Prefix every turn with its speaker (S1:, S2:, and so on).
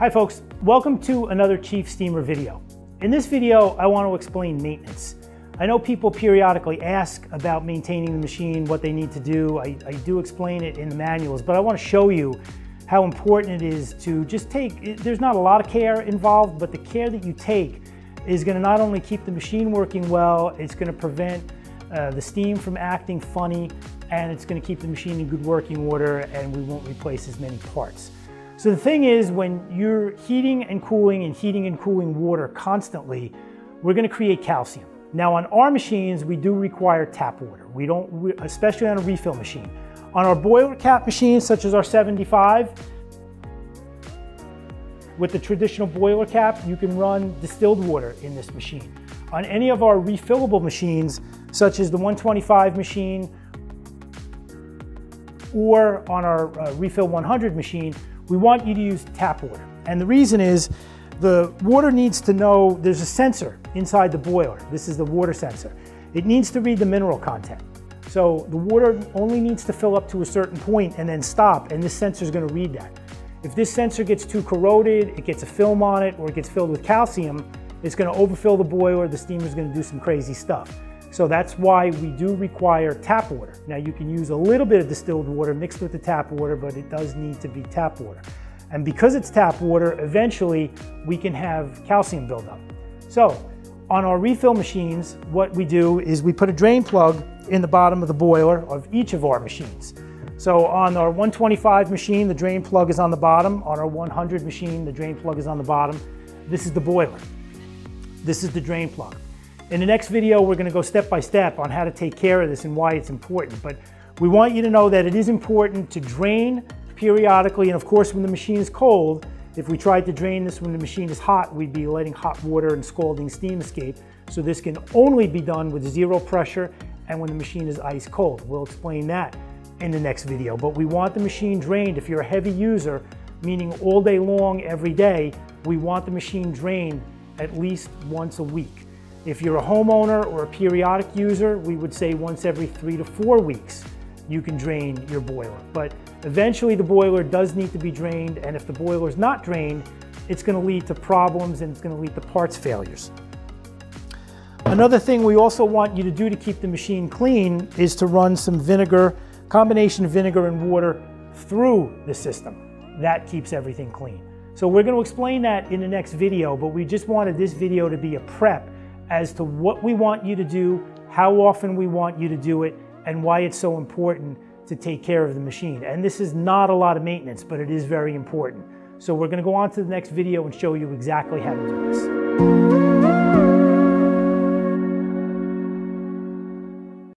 S1: Hi folks, welcome to another Chief Steamer video. In this video, I want to explain maintenance. I know people periodically ask about maintaining the machine, what they need to do. I do explain it in the manuals, but I want to show you how important it is to just there's not a lot of care involved, but the care that you take is going to not only keep the machine working well, it's going to prevent the steam from acting funny, and it's going to keep the machine in good working order, and we won't replace as many parts. So the thing is, when you're heating and cooling water constantly, we're going to create calcium. Now on our machines, we do require tap water. We don't, especially on a refill machine. On our boiler cap machines, such as our 75, with the traditional boiler cap, you can run distilled water in this machine. On any of our refillable machines, such as the 125 machine, or on our Refill 100 machine, we want you to use tap water. And the reason is, the water needs to know, there's a sensor inside the boiler. This is the water sensor. It needs to read the mineral content. So the water only needs to fill up to a certain point and then stop, and this sensor is going to read that. If this sensor gets too corroded, it gets a film on it, or it gets filled with calcium, it's going to overfill the boiler, the steamer is going to do some crazy stuff. So that's why we do require tap water. Now you can use a little bit of distilled water mixed with the tap water, but it does need to be tap water. And because it's tap water, eventually we can have calcium buildup. So on our refill machines, what we do is we put a drain plug in the bottom of the boiler of each of our machines. So on our 125 machine, the drain plug is on the bottom. On our 100 machine, the drain plug is on the bottom. This is the boiler. This is the drain plug. In the next video, we're going to go step by step on how to take care of this and why it's important. But we want you to know that it is important to drain periodically. And of course, when the machine is cold, if we tried to drain this when the machine is hot, we'd be letting hot water and scalding steam escape. So this can only be done with zero pressure and when the machine is ice cold. We'll explain that in the next video. But we want the machine drained. If you're a heavy user, meaning all day long, every day, we want the machine drained at least once a week. If you're a homeowner or a periodic user, we would say once every 3 to 4 weeks you can drain your boiler. But eventually the boiler does need to be drained, and if the boiler is not drained, it's going to lead to problems and it's going to lead to parts failures. Another thing we also want you to do to keep the machine clean is to run some vinegar, combination of vinegar and water through the system. That keeps everything clean. So we're going to explain that in the next video, but we just wanted this video to be a prep as to what we want you to do, how often we want you to do it, and why it's so important to take care of the machine. And this is not a lot of maintenance, but it is very important. So we're going to go on to the next video and show you exactly how to do this.